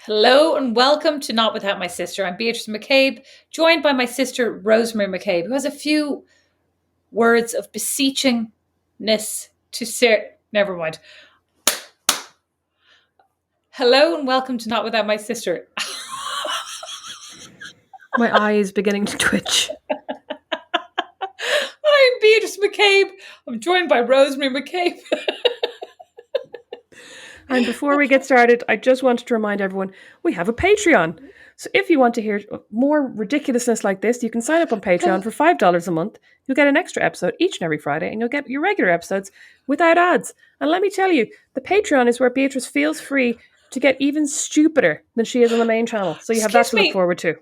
Hello and welcome to Not Without My Sister. I'm Beatrice McCabe, joined by my sister Rosemary McCabe, who has a few words of beseechingness to say. Never mind. Hello and welcome to Not Without My Sister. My eye is beginning to twitch. I'm Beatrice McCabe. I'm joined by Rosemary McCabe. And before we get started, I just wanted to remind everyone we have a Patreon. So if you want to hear more ridiculousness like this, you can sign up on Patreon for $5 a month. You'll get an extra episode each and every Friday, and you'll get your regular episodes without ads. And let me tell you, the Patreon is where Beatrice feels free to get even stupider than she is on the main channel. So you have that to look forward to.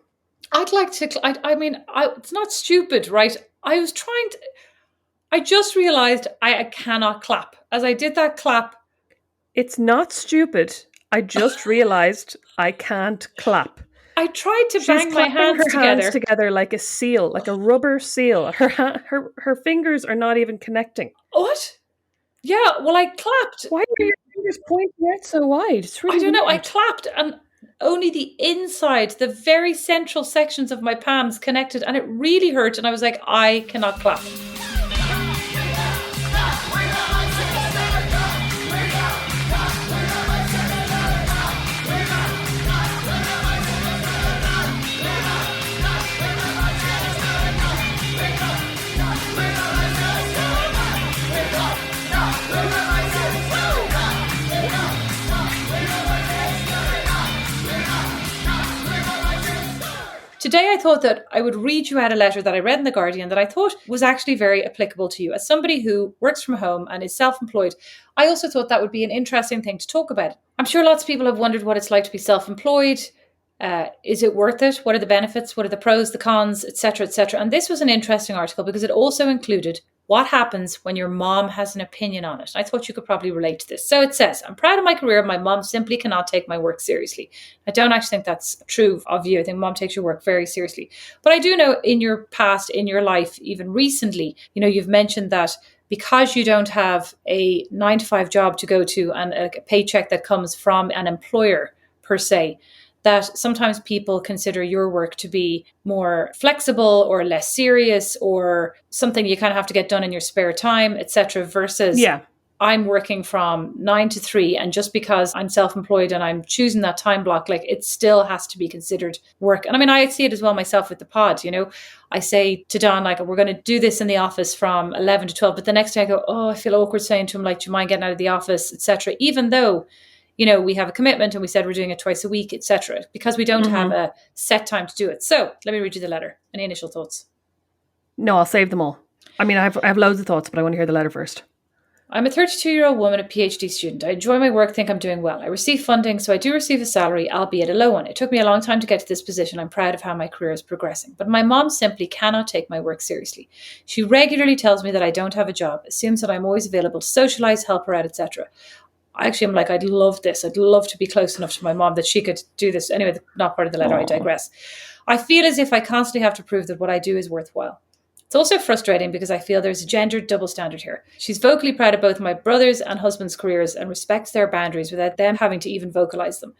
I'd like to, it's not stupid, right? I just realised I cannot clap. As I did that clap. It's not stupid. I just realised I can't clap. I tried to bang my hands together like a seal, like a rubber seal. Her fingers are not even connecting. What? Yeah, well, I clapped. Why are your fingers pointing out so wide? It's really I don't know. weird. I clapped and only the inside, the very central sections of my palms connected, and it really hurt. And I was like, I cannot clap. Today I thought that I would read you out a letter that I read in The Guardian that I thought was actually very applicable to you. As somebody who works from home and is self-employed, I also thought that would be an interesting thing to talk about. I'm sure lots of people have wondered what it's like to be self-employed. Is it worth it? What are the benefits? What are the pros, the cons, etc., etc.? And this was an interesting article because it also included what happens when your mom has an opinion on it. I thought you could probably relate to this. So it says, I'm proud of my career. My mom simply cannot take my work seriously. I don't actually think that's true of you. I think mom takes your work very seriously. But I do know in your past, in your life, even recently, you've mentioned that because you don't have a 9-to-5 job to go to and a paycheck that comes from an employer per se, that sometimes people consider your work to be more flexible or less serious or something you kind of have to get done in your spare time, etc. versus I'm working from 9 to 3 and just because I'm self-employed and I'm choosing that time block, like it still has to be considered work. And I mean, I see it as well myself with the pod, I say to Don, like, we're going to do this in the office from 11 to 12. But the next day I go, I feel awkward saying to him, like, do you mind getting out of the office, etc. Even though we have a commitment and we said we're doing it twice a week, etc., because we don't have a set time to do it. So let me read you the letter. Any initial thoughts? No, I'll save them all. I mean, I have loads of thoughts, but I want to hear the letter first. I'm a 32-year-old woman, a PhD student. I enjoy my work, think I'm doing well. I receive funding, so I do receive a salary, albeit a low one. It took me a long time to get to this position. I'm proud of how my career is progressing. But my mom simply cannot take my work seriously. She regularly tells me that I don't have a job, assumes that I'm always available to socialise, help her out, etc. Actually, I'm like, I'd love this. I'd love to be close enough to my mom that she could do this. Anyway, not part of the letter, I digress. I feel as if I constantly have to prove that what I do is worthwhile. It's also frustrating because I feel there's a gendered double standard here. She's vocally proud of both my brother's and husband's careers and respects their boundaries without them having to even vocalise them.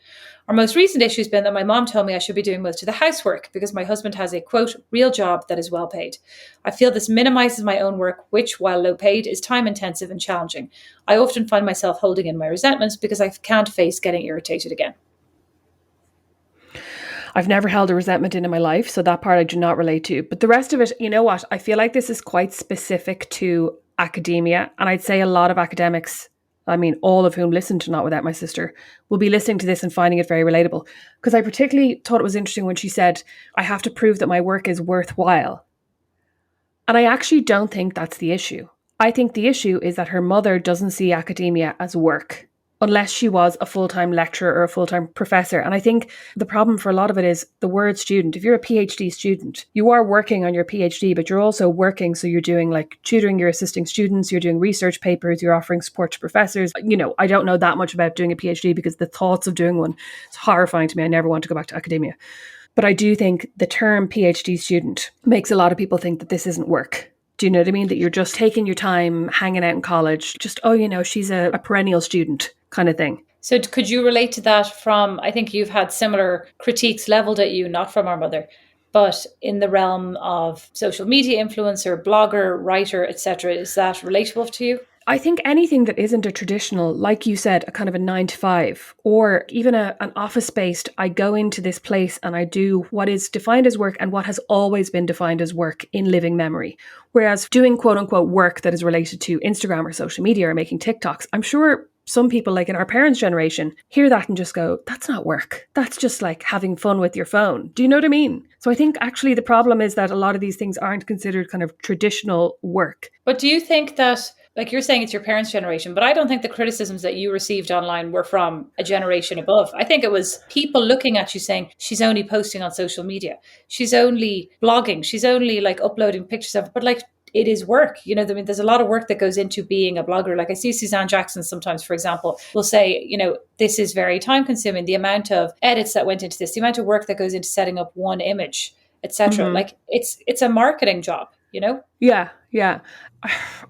Our most recent issue has been that my mom told me I should be doing most of the housework because my husband has a, quote, real job that is well paid. I feel this minimises my own work, which, while low paid, is time intensive and challenging. I often find myself holding in my resentments because I can't face getting irritated again. I've never held a resentment in my life, so that part I do not relate to. But the rest of it, you know what? I feel like this is quite specific to academia. And I'd say a lot of academics, I mean, all of whom listen to Not Without My Sister, will be listening to this and finding it very relatable. Because I particularly thought it was interesting when she said, I have to prove that my work is worthwhile. And I actually don't think that's the issue. I think the issue is that her mother doesn't see academia as work, unless she was a full-time lecturer or a full-time professor. And I think the problem for a lot of it is the word student. If you're a PhD student, you are working on your PhD, but you're also working. So you're doing like tutoring, you're assisting students, you're doing research papers, you're offering support to professors. I don't know that much about doing a PhD because the thoughts of doing one, it's horrifying to me. I never want to go back to academia. But I do think the term PhD student makes a lot of people think that this isn't work. Do you know what I mean? That you're just taking your time, hanging out in college, just, she's a perennial student kind of thing. So could you relate to that from, I think you've had similar critiques leveled at you, not from our mother, but in the realm of social media influencer, blogger, writer, etc. Is that relatable to you? I think anything that isn't a traditional, like you said, a kind of a 9 to 5, or even an office based, I go into this place and I do what is defined as work and what has always been defined as work in living memory. Whereas doing quote unquote work that is related to Instagram or social media or making TikToks, I'm sure some people, like in our parents' generation, hear that and just go, that's not work. That's just like having fun with your phone. Do you know what I mean? So I think actually the problem is that a lot of these things aren't considered kind of traditional work. But do you think that, like you're saying, it's your parents' generation, but I don't think the criticisms that you received online were from a generation above. I think it was people looking at you saying, she's only posting on social media. She's only blogging. She's only like uploading pictures of it. But like, it is work. You know, I mean, there's a lot of work that goes into being a blogger. Like I see Suzanne Jackson sometimes, for example, will say, you know, this is very time consuming. The amount of edits that went into this, the amount of work that goes into setting up one image, etc. Mm-hmm. Like it's a marketing job, you know? Yeah, yeah.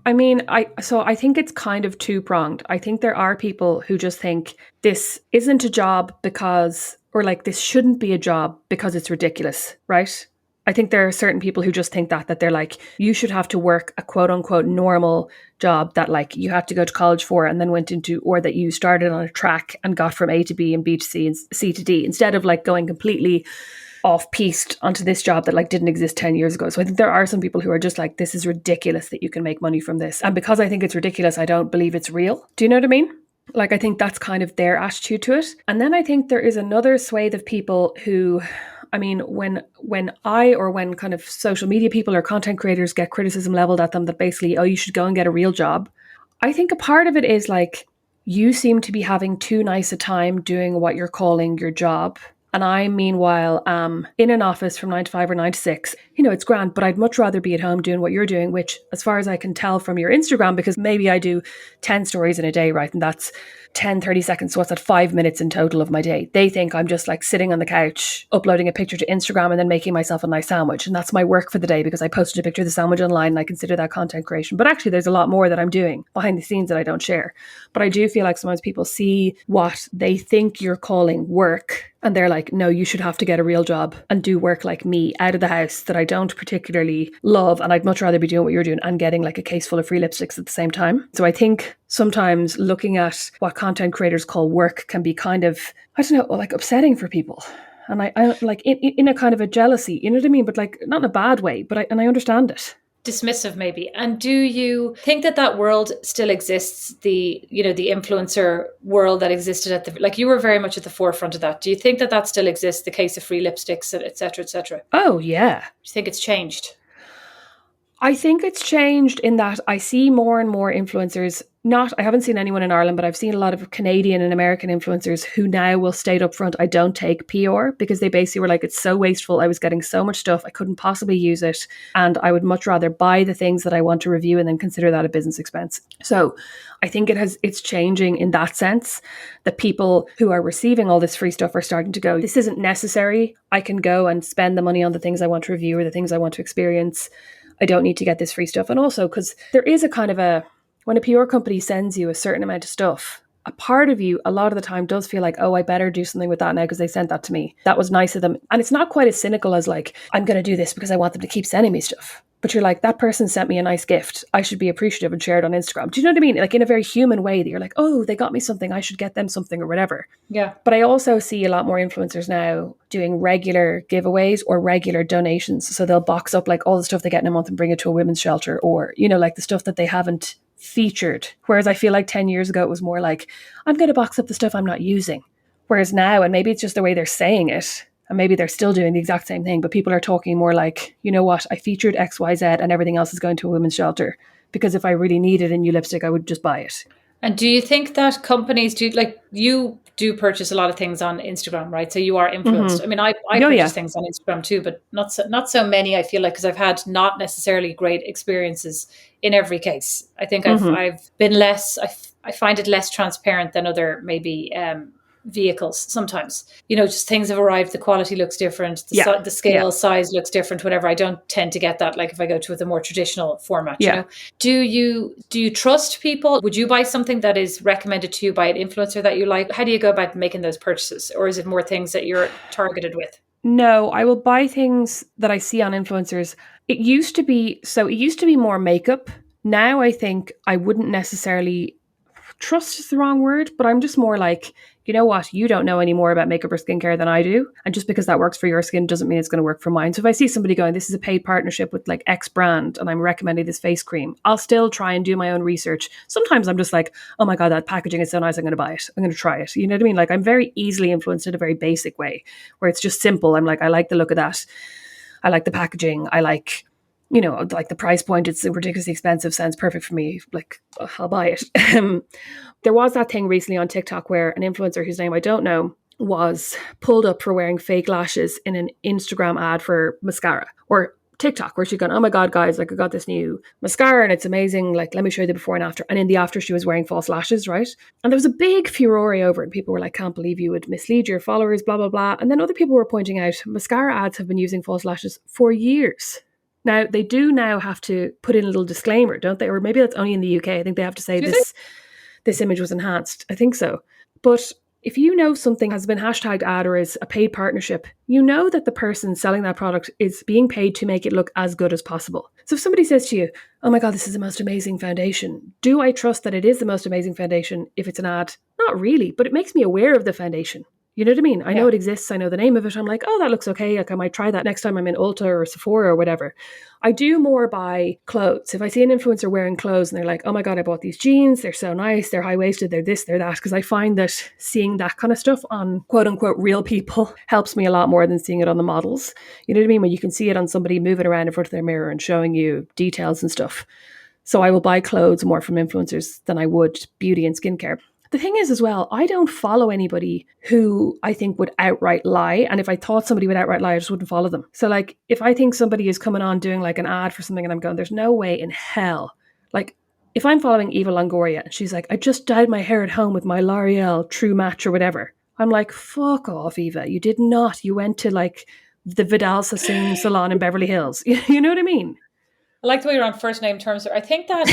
I mean, I think it's kind of two-pronged. I think there are people who just think this isn't a job because, or like this shouldn't be a job because it's ridiculous, right? I think there are certain people who just think that they're like, you should have to work a quote unquote normal job that like you had to go to college for and then went into, or that you started on a track and got from A to B and B to C and C to D, instead of like going completely off-piste onto this job that like didn't exist 10 years ago. So I think there are some people who are just like, this is ridiculous that you can make money from this. And because I think it's ridiculous, I don't believe it's real. Do you know what I mean? Like, I think that's kind of their attitude to it. And then I think there is another swathe of people who, I mean, when kind of social media people or content creators get criticism leveled at them that basically, oh, you should go and get a real job. I think a part of it is like, you seem to be having too nice a time doing what you're calling your job. And I, meanwhile, am in an office from 9 to 5 or 9 to 6. You know, it's grand, but I'd much rather be at home doing what you're doing, which, as far as I can tell from your Instagram, because maybe I do 10 stories in a day, right? And that's 10-30 seconds. So what's that, 5 minutes in total of my day? They think I'm just like sitting on the couch, uploading a picture to Instagram and then making myself a nice sandwich. And that's my work for the day because I posted a picture of the sandwich online and I consider that content creation. But actually, there's a lot more that I'm doing behind the scenes that I don't share. But I do feel like sometimes people see what they think you're calling work and they're like, no, you should have to get a real job and do work like me out of the house that I don't particularly love. And I'd much rather be doing what you're doing and getting like a case full of free lipsticks at the same time. So I think sometimes looking at what content creators call work can be kind of, I don't know, like upsetting for people. And I like in a kind of a jealousy, you know what I mean? But like not in a bad way, but I understand it. Dismissive maybe. And do you think that world still exists, the influencer world that existed at the, like you were very much at the forefront of that? Do you think that still exists, the case of free lipsticks, etc., etc.? Oh yeah. Do you think it's changed? I think it's changed in that I see more and more influencers. I haven't seen anyone in Ireland, but I've seen a lot of Canadian and American influencers who now will state up front, I don't take PR, because they basically were like, it's so wasteful. I was getting so much stuff. I couldn't possibly use it. And I would much rather buy the things that I want to review and then consider that a business expense. So I think it's changing in that sense, that people who are receiving all this free stuff are starting to go, this isn't necessary. I can go and spend the money on the things I want to review or the things I want to experience. I don't need to get this free stuff. And also because there is a kind of when a PR company sends you a certain amount of stuff, a part of you a lot of the time does feel like, oh, I better do something with that now because they sent that to me. That was nice of them. And it's not quite as cynical as like, I'm going to do this because I want them to keep sending me stuff. But you're like, that person sent me a nice gift. I should be appreciative and share it on Instagram. Do you know what I mean? Like in a very human way that you're like, oh, they got me something. I should get them something or whatever. Yeah. But I also see a lot more influencers now doing regular giveaways or regular donations. So they'll box up like all the stuff they get in a month and bring it to a women's shelter, or, you know, like the stuff that they haven't featured. Whereas I feel like 10 years ago, it was more like, I'm going to box up the stuff I'm not using. Whereas now, and maybe it's just the way they're saying it, and maybe they're still doing the exact same thing, but people are talking more like, you know what, I featured XYZ and everything else is going to a women's shelter. Because if I really needed a new lipstick, I would just buy it. And do you think that companies do, like you do purchase a lot of things on Instagram, right? So you are influenced. Mm-hmm. I mean, I purchase things on Instagram too, but not so many, I feel like, because I've had not necessarily great experiences in every case. I think I've been less, I find it less transparent than other maybe vehicles sometimes. Just things have arrived, the quality looks different, Yeah. the scale, size looks different, whatever. I don't tend to get that, like if I go to the more traditional format, Yeah. Do you trust people? Would you buy something that is recommended to you by an influencer that you like? How do you go about making those purchases? Or is it more things that you're targeted with? No, I will buy things that I see on influencers. It used to be more makeup. Now I think I wouldn't necessarily trust is the wrong word, but I'm just more like, you know what? You don't know any more about makeup or skincare than I do. And just because that works for your skin doesn't mean it's going to work for mine. So if I see somebody going, this is a paid partnership with like X brand and I'm recommending this face cream, I'll still try and do my own research. Sometimes I'm just like, oh my God, that packaging is so nice. I'm going to buy it. I'm going to try it. You know what I mean? Like I'm very easily influenced in a very basic way where it's just simple. I'm like, I like the look of that. I like the packaging. I like, like the price point. It's ridiculously expensive. Sounds perfect for me. Like, I'll buy it. There was that thing recently on TikTok where an influencer whose name I don't know was pulled up for wearing fake lashes in an Instagram ad for mascara, or TikTok, where she'd gone, oh my God, guys, like I got this new mascara and it's amazing. Like, let me show you the before and after. And in the after, she was wearing false lashes, right? And there was a big furore over it. And people were like, can't believe you would mislead your followers, blah, blah, blah. And then other people were pointing out mascara ads have been using false lashes for years. Now, they do now have to put in a little disclaimer, don't they? Or maybe that's only in the UK. I think they have to say this image was enhanced. I think so. But if you know something has been hashtagged ad or is a paid partnership, you know that the person selling that product is being paid to make it look as good as possible. So if somebody says to you, oh my God, this is the most amazing foundation, do I trust that it is the most amazing foundation if it's an ad? Not really, but it makes me aware of the foundation. You know what I mean? I know it exists. I know the name of it. I'm like, oh, that looks okay. Like I might try that next time I'm in Ulta or Sephora or whatever. I do more buy clothes. If I see an influencer wearing clothes and they're like, oh my God, I bought these jeans. They're so nice. They're high-waisted. They're this, they're that. Because I find that seeing that kind of stuff on quote unquote real people helps me a lot more than seeing it on the models. You know what I mean? When you can see it on somebody moving around in front of their mirror and showing you details and stuff. So I will buy clothes more from influencers than I would beauty and skincare. The thing is as well, I don't follow anybody who I think would outright lie. And if I thought somebody would outright lie, I just wouldn't follow them. So like, if I think somebody is coming on doing like an ad for something and I'm going, there's no way in hell. Like, if I'm following Eva Longoria and she's like, I just dyed my hair at home with my L'Oreal True Match or whatever. I'm like, fuck off, Eva. You did not. You went to like the Vidal Sassoon salon in Beverly Hills. You know what I mean? I like the way you're on first name terms. I think that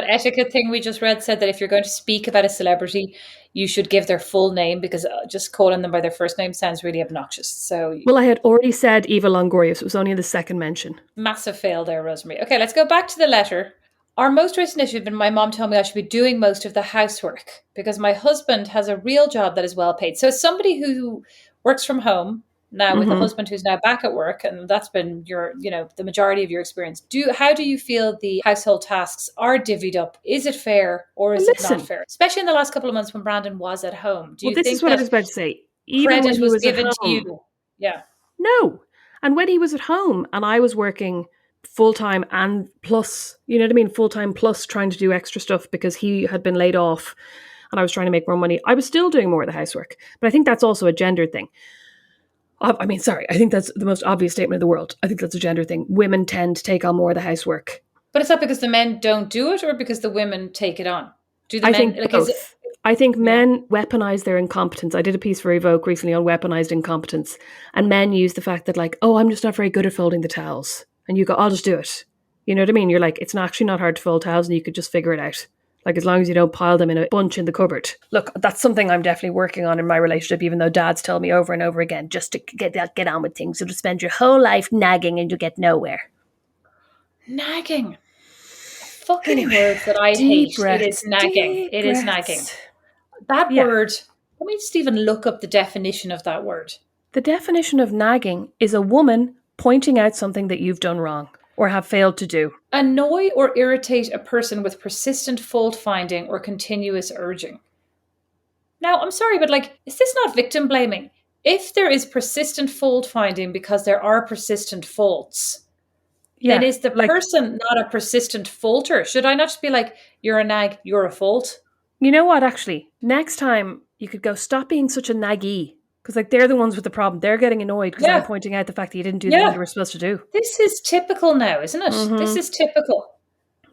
etiquette thing we just read said that if you're going to speak about a celebrity, you should give their full name, because just calling them by their first name sounds really obnoxious. So, well, I had already said Eva Longoria, so it was only in the second mention. Massive fail there, Rosemary. Okay, let's go back to the letter. Our most recent issue had been my mom told me I should be doing most of the housework because my husband has a real job that is well paid. So, as somebody who works from home now with a husband who's now back at work, and that's been the majority of your experience. How do you feel the household tasks are divvied up? Is it fair or is it not fair? Especially in the last couple of months when Brandon was at home. Do you this think is what I was about to say. Even credit when he was was at given to home, you? Yeah. No. And when he was at home and I was working full-time and plus, you know what I mean? Full-time plus trying to do extra stuff because he had been laid off and I was trying to make more money, I was still doing more of the housework. But I think that's also a gender thing. I think that's the most obvious statement in the world. I think that's a gender thing. Women tend to take on more of the housework. But it's not because the men don't do it or because the women take it on? Do the I men, think both. I think men weaponize their incompetence. I did a piece for Evoke recently on weaponized incompetence. And men use the fact that like, oh, I'm just not very good at folding the towels. And you go, I'll just do it. You know what I mean? You're like, it's actually not hard to fold towels and you could just figure it out. Like, as long as you don't pile them in a bunch in the cupboard. Look, that's something I'm definitely working on in my relationship, even though dads tell me over and over again, just to get on with things. You'll just spend your whole life nagging and you get nowhere. Nagging. Fucking words that I hate. Breaths, it is nagging. It is nagging. That word, let me just even look up the definition of that word. The definition of nagging is a woman pointing out something that you've done wrong or have failed to do. Annoy or irritate a person with persistent fault finding or continuous urging. Now, I'm sorry, but like, is this not victim blaming? If there is persistent fault finding because there are persistent faults, then is the person not a persistent faulter? Should I not just be like, you're a nag, you're a fault? You know what, actually? Next time you could go, stop being such a naggy. Because like they're the ones with the problem. They're getting annoyed because I'm pointing out the fact that you didn't do the thing you were supposed to do. This is typical now, isn't it? Mm-hmm. This is typical.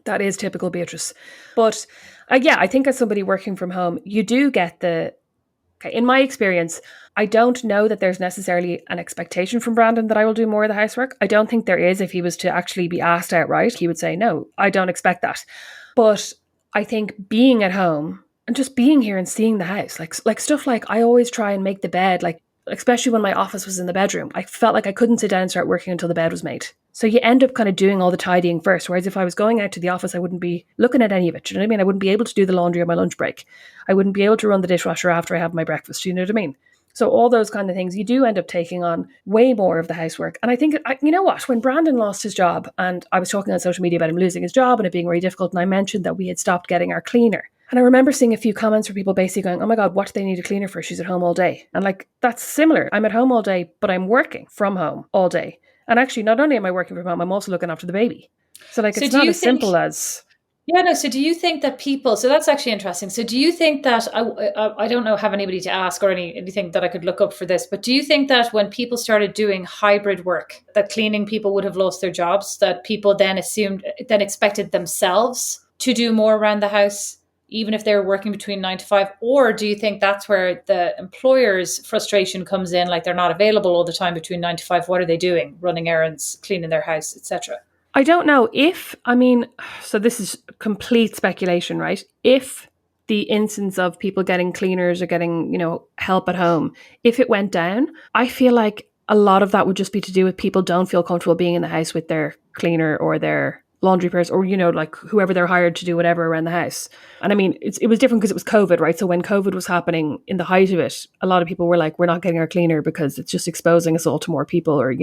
That is typical, Beatrice. But I think as somebody working from home, you do get the Okay, in my experience, I don't know that there's necessarily an expectation from Brandon that I will do more of the housework. I don't think there is. If he was to actually be asked outright, he would say, no, I don't expect that. But I think being at home and just being here and seeing the house, like stuff like I always try and make the bed, like especially when my office was in the bedroom, I felt like I couldn't sit down and start working until the bed was made. So you end up kind of doing all the tidying first. Whereas if I was going out to the office, I wouldn't be looking at any of it. Do you know what I mean? I wouldn't be able to do the laundry on my lunch break. I wouldn't be able to run the dishwasher after I have my breakfast. Do you know what I mean? So all those kind of things, you do end up taking on way more of the housework. And I think, you know what, when Brandon lost his job, and I was talking on social media about him losing his job and it being very difficult, and I mentioned that we had stopped getting our cleaner. And I remember seeing a few comments from people basically going, oh my God, what do they need a cleaner for? She's at home all day. And like, that's similar. I'm at home all day, but I'm working from home all day. And actually, not only am I working from home, I'm also looking after the baby. So like, it's not as simple as... Yeah, no. So do you think that people, so that's actually interesting. So do you think that, I don't know, have anybody to ask or anything that I could look up for this, but do you think that when people started doing hybrid work, that cleaning people would have lost their jobs, that people then expected themselves to do more around the house, even if they were working between 9 to 5? Or do you think that's where the employer's frustration comes in, like they're not available all the time between 9 to 5? What are they doing? Running errands, cleaning their house, etc.? I don't know so this is complete speculation, right? If the instance of people getting cleaners or getting, help at home, if it went down, I feel like a lot of that would just be to do with people don't feel comfortable being in the house with their cleaner or their laundry person or, like whoever they're hired to do whatever around the house. And I mean, it was different because it was COVID, right? So when COVID was happening in the height of it, a lot of people were like, we're not getting our cleaner because it's just exposing us all to more people, or,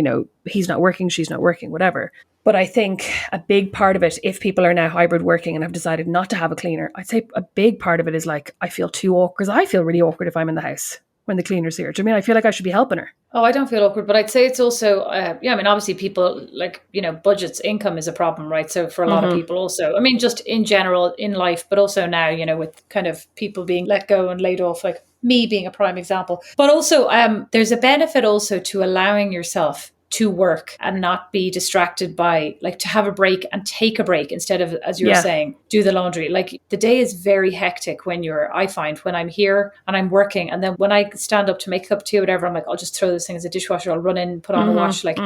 he's not working, she's not working, whatever. But I think a big part of it, if people are now hybrid working and have decided not to have a cleaner, I'd say a big part of it is like, I feel too awkward, because I feel really awkward if I'm in the house when the cleaner's here. Do you mean I feel like I should be helping her? Oh, I don't feel awkward, but I'd say it's also, obviously people like, budgets, income is a problem, right? So for a lot of people also, just in general in life, but also now, with kind of people being let go and laid off, like me being a prime example. But also there's a benefit also to allowing yourself to work and not be distracted by, like, to have a break and take a break instead of, as you were saying, do the laundry. Like, the day is very hectic I find when I'm here and I'm working, and then when I stand up to make a cup of tea or whatever, I'm like, I'll just throw this thing as a dishwasher, I'll run in, put on a wash. Like,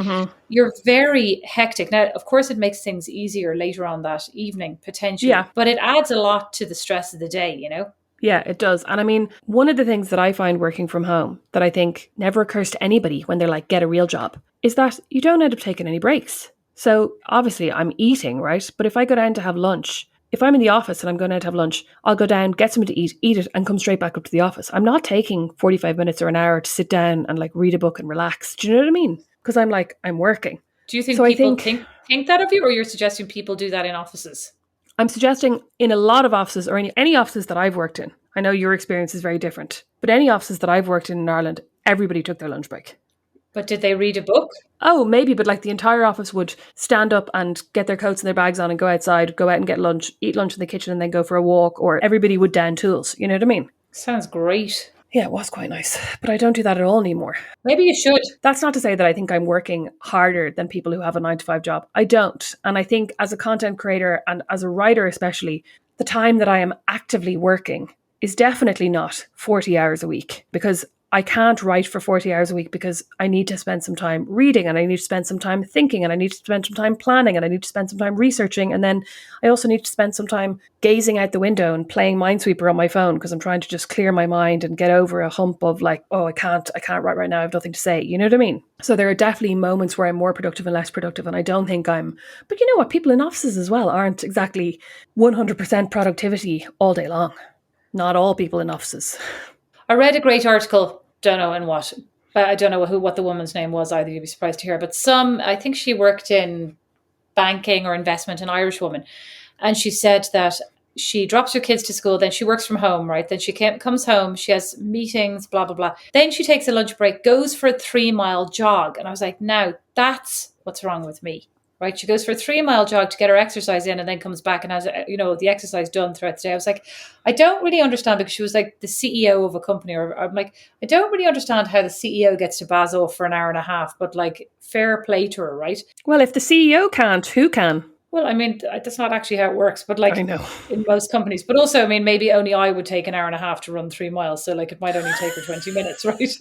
you're very hectic. Now, of course, it makes things easier later on that evening, potentially, but it adds a lot to the stress of the day, Yeah, it does. And one of the things that I find working from home that I think never occurs to anybody when they're like, get a real job, is that you don't end up taking any breaks. So obviously I'm eating, right? But if I go down to have lunch, if I'm in the office and I'm going down to have lunch, I'll go down, get something to eat it, and come straight back up to the office. I'm not taking 45 minutes or an hour to sit down and like read a book and relax. Do you know what I mean? Because I'm working. Do you think people think that of you, or you're suggesting people do that in offices? I'm suggesting in a lot of offices, or any offices that I've worked in, I know your experience is very different, but any offices that I've worked in Ireland, everybody took their lunch break. But did they read a book? Oh, maybe, but like the entire office would stand up and get their coats and their bags on and go outside, go out and get lunch, eat lunch in the kitchen and then go for a walk, or everybody would down tools. You know what I mean? Sounds great. Yeah, it was quite nice, but I don't do that at all anymore. Maybe you should. That's not to say that I think I'm working harder than people who have a 9-to-5 job. I don't. And I think as a content creator and as a writer especially, the time that I am actively working is definitely not 40 hours a week, because I can't write for 40 hours a week, because I need to spend some time reading, and I need to spend some time thinking, and I need to spend some time planning, and I need to spend some time researching. And then I also need to spend some time gazing out the window and playing Minesweeper on my phone, because I'm trying to just clear my mind and get over a hump of like, oh, I can't write right now. I have nothing to say. You know what I mean? So there are definitely moments where I'm more productive and less productive. And I don't think but you know what? People in offices as well aren't exactly 100% productivity all day long. Not all people in offices. I read a great article, don't know in what, but I don't know what the woman's name was either. You'd be surprised to hear, but I think she worked in banking or investment, an Irish woman, and she said that she drops her kids to school, then she works from home, right? Then she comes home, she has meetings, blah blah blah. Then she takes a lunch break, goes for a 3-mile jog, and I was like, now that's what's wrong with me. Right, she goes for a 3-mile jog to get her exercise in, and then comes back and has, the exercise done throughout the day. I was like, I don't really understand, because she was like the CEO of a company, or I'm like, I don't really understand how the CEO gets to baz off for an hour and a half, but like, fair play to her, right? Well, if the CEO can't, who can? Well, I mean, that's not actually how it works, but I like know. in most companies. But also, I mean, maybe only I would take an hour and a half to run 3 miles. So like it might only take her 20 minutes, right?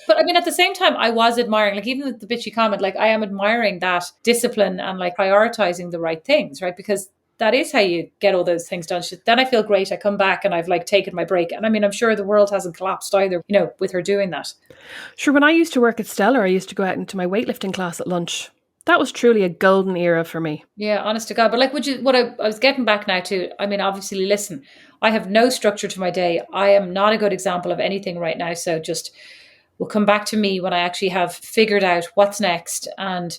But I mean, at the same time, I was admiring, like, even with the bitchy comment, like, I am admiring that discipline and like prioritizing the right things, right? Because that is how you get all those things done. Then I feel great. I come back and I've like taken my break. And I mean, I'm sure the world hasn't collapsed either, with her doing that. Sure, when I used to work at Stellar, I used to go out into my weightlifting class at lunch. That was truly a golden era for me. Yeah, honest to God. But like, I was getting back now to, I mean, obviously, listen, I have no structure to my day. I am not a good example of anything right now. So just will come back to me when I actually have figured out what's next. And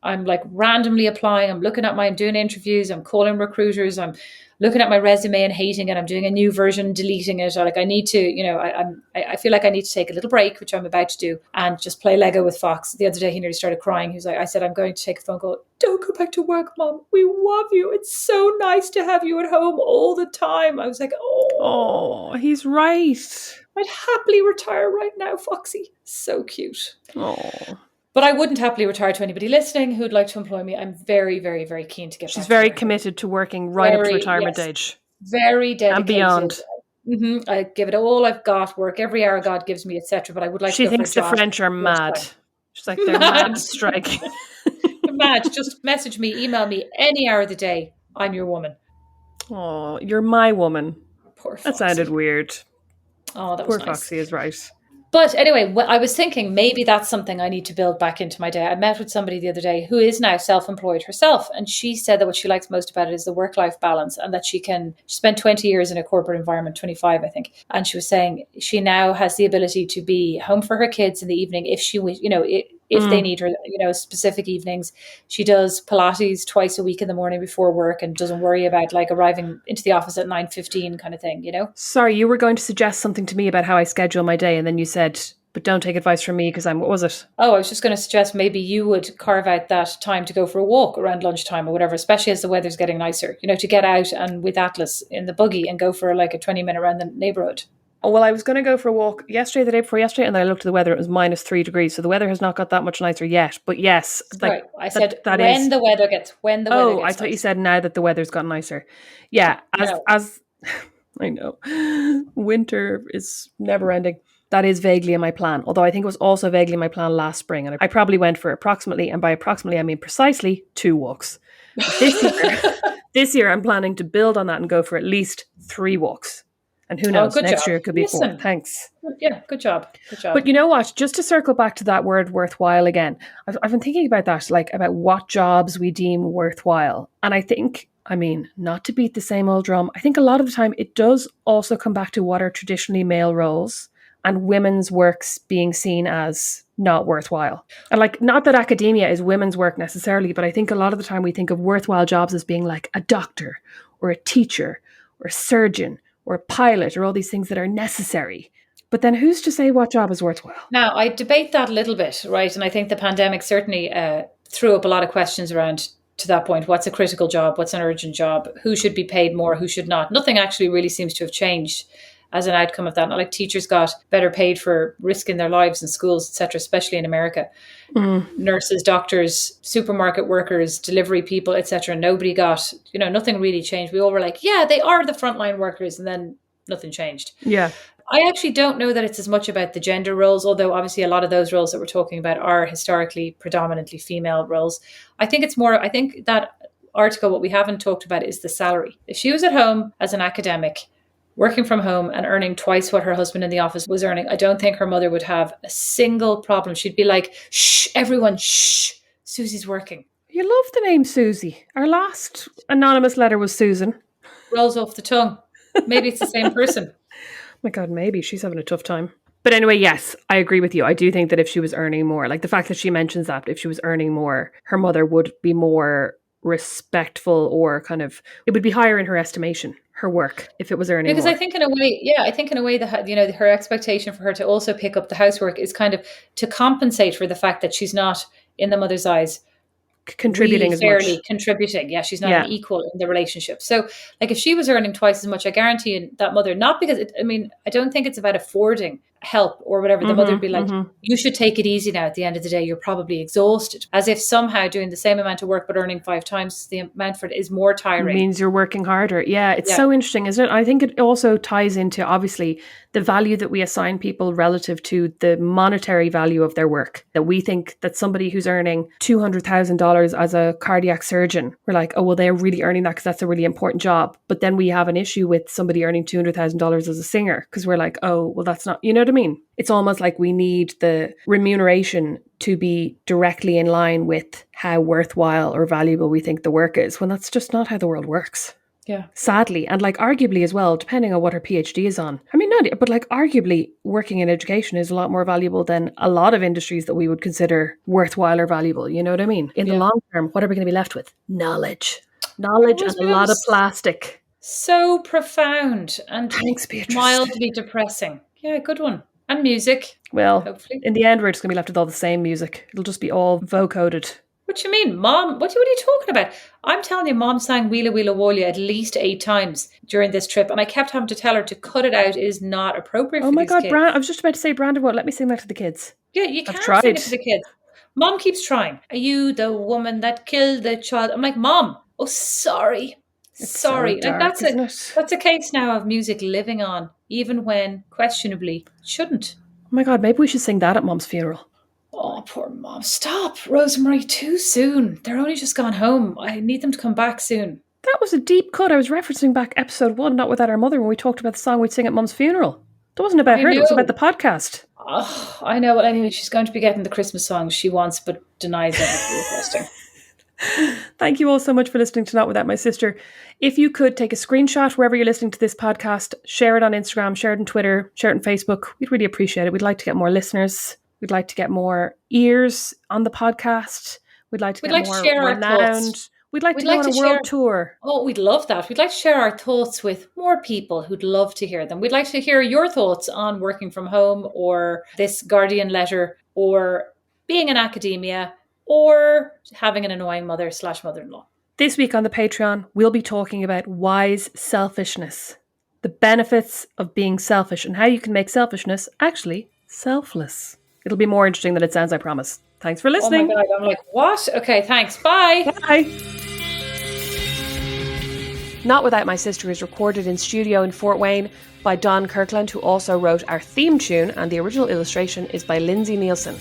I'm like randomly applying. I'm doing interviews. I'm calling recruiters. I'm looking at my resume and hating it. I'm doing a new version, deleting it. Or like I need to, I feel like I need to take a little break, which I'm about to do, and just play Lego with Fox. The other day, he nearly started crying. He was like, I said, I'm going to take a phone call. Don't go back to work, Mom. We love you. It's so nice to have you at home all the time. I was like, Oh, he's right. I'd happily retire right now, Foxy. So cute. Oh. But I wouldn't happily retire to anybody listening who'd like to employ me. I'm very, very, very keen to get She's back very to work. committed to working right up to retirement yes, age. very dedicated. And beyond. I give it all I've got, work every hour God gives me, etc. But I would like She to go thinks for the a job. French are mad. She's like, they're mad striking. Mad. Just message me, email me any hour of the day. I'm your woman. Oh, you're my woman. Poor Foxy. That sounded weird. Oh, that Poor was nice. Foxy is right. But anyway, I was thinking maybe that's something I need to build back into my day. I met with somebody the other day who is now self-employed herself. And she said that what she likes most about it is the work-life balance, and that she spent 20 years in a corporate environment, 25, I think. And she was saying she now has the ability to be home for her kids in the evening if they need her, specific evenings. She does Pilates twice a week in the morning before work and doesn't worry about like arriving into the office at 9:15 kind of thing, Sorry, you were going to suggest something to me about how I schedule my day, and then you said, but don't take advice from me because what was it? Oh, I was just going to suggest maybe you would carve out that time to go for a walk around lunchtime or whatever, especially as the weather's getting nicer, to get out and with Atlas in the buggy and go for like a 20-minute around the neighborhood. Oh, well, I was going to go for a walk yesterday, the day before yesterday, and then I looked at the weather. It was -3 degrees, so the weather has not got that much nicer yet. But yes, Sorry, I said when the weather gets Oh, I thought nice. you said now that the weather's got nicer. Yeah, as I know, winter is never ending. That is vaguely in my plan, although I think it was also vaguely in my plan last spring, and I probably went for approximately, and by approximately I mean precisely, 2 walks. This year I'm planning to build on that and go for at least 3 walks. And who knows, next year it could be 4. Thanks. Yeah, good job. But you know what? Just to circle back to that word worthwhile again, I've been thinking about that, like about what jobs we deem worthwhile. And I think, not to beat the same old drum, I think a lot of the time it does also come back to what are traditionally male roles and women's works being seen as not worthwhile. And like, not that academia is women's work necessarily, but I think a lot of the time we think of worthwhile jobs as being like a doctor or a teacher or a surgeon or a pilot or all these things that are necessary. But then who's to say what job is worthwhile? Now, I debate that a little bit, right? And I think the pandemic certainly threw up a lot of questions around to that point. What's a critical job? What's an urgent job? Who should be paid more? Who should not? Nothing actually really seems to have changed as an outcome of that. Not like teachers got better paid for risking their lives in schools, etc., especially in America. Nurses, doctors, supermarket workers, delivery people, etc. Nobody got, nothing really changed. We all were like, yeah, they are the frontline workers, and then nothing changed. Yeah. I actually don't know that it's as much about the gender roles, although obviously a lot of those roles that we're talking about are historically predominantly female roles. I think that article, what we haven't talked about is the salary. If she was at home as an academic, working from home and earning twice what her husband in the office was earning, I don't think her mother would have a single problem. She'd be like, shh, everyone, shh, Susie's working. You love the name Susie. Our last anonymous letter was Susan. Rolls off the tongue. Maybe it's the same person. My God, maybe she's having a tough time. But anyway, yes, I agree with you. I do think that if she was earning more, like the fact that she mentions that if she was earning more, her mother would be more respectful, or kind of, it would be higher in her estimation, her work, if it was earning because more. I think in a way that her expectation for her to also pick up the housework is kind of to compensate for the fact that she's not, in the mother's eyes, contributing really fairly contributing. Yeah, she's not an equal in the relationship. So like if she was earning twice as much, I guarantee that mother, not because I don't think it's about affording help or whatever, the mother would be like, you should take it easy now. At the end of the day, you're probably exhausted. As if somehow doing the same amount of work but earning 5 times the amount for it is more tiring. It means you're working harder. Yeah, it's so interesting, isn't it? I think it also ties into, obviously, the value that we assign people relative to the monetary value of their work. That we think that somebody who's earning $200,000 as a cardiac surgeon, we're like, oh, well, they're really earning that because that's a really important job. But then we have an issue with somebody earning $200,000 as a singer because we're like, oh, well, that's not, you know what I mean? It's almost like we need the remuneration to be directly in line with how worthwhile or valuable we think the work is, when that's just not how the world works. Yeah. Sadly. And like arguably as well, depending on what her PhD is on. I mean, not, but like arguably working in education is a lot more valuable than a lot of industries that we would consider worthwhile or valuable. You know what I mean? In the long term, what are we going to be left with? Knowledge and a lot of plastic. So profound and Thanks, Beatrice. Mildly depressing. Yeah, good one. And music. Well, hopefully. In the end, we're just going to be left with all the same music. It'll just be all vocoded. What do you mean, Mom? What are you talking about? I'm telling you, Mom sang Wheela Wheela Wolia at least 8 times during this trip, and I kept having to tell her to cut it out. It is not appropriate for these kids. Oh my God, I was just about to say, Brandon won't let me sing that to the kids. Yeah, you can't sing it to the kids. Mom keeps trying. Are you the woman that killed the child? I'm like, Mom, oh, sorry. Sorry. So dark, like that's a case now of music living on, even when questionably shouldn't. Oh my God, maybe we should sing that at Mom's funeral. Oh, poor Mom. Stop, Rosemary, too soon. They're only just gone home. I need them to come back soon. That was a deep cut. I was referencing back episode 1, Not Without Our Mother, when we talked about the song we'd sing at Mum's funeral. That wasn't about her, it was about the podcast. Oh, I know. Well, anyway, she's going to be getting the Christmas songs she wants but denies every requesting. Thank you all so much for listening to Not Without My Sister. If you could take a screenshot wherever you're listening to this podcast, share it on Instagram, share it on Twitter, share it on Facebook. We'd really appreciate it. We'd like to get more listeners. We'd like to get more ears on the podcast. We'd like to get more renowned. We'd like to go on a world tour. Oh, we'd love that. We'd like to share our thoughts with more people who'd love to hear them. We'd like to hear your thoughts on working from home or this Guardian letter or being in academia or having an annoying mother/mother-in-law. This week on the Patreon, we'll be talking about wise selfishness, the benefits of being selfish and how you can make selfishness actually selfless. It'll be more interesting than it sounds, I promise. Thanks for listening. Oh my God, I'm like, what? Okay, thanks. Bye. Bye. Not Without My Sister is recorded in studio in Fort Wayne by Don Kirkland, who also wrote our theme tune, and the original illustration is by Lindsay Neilson.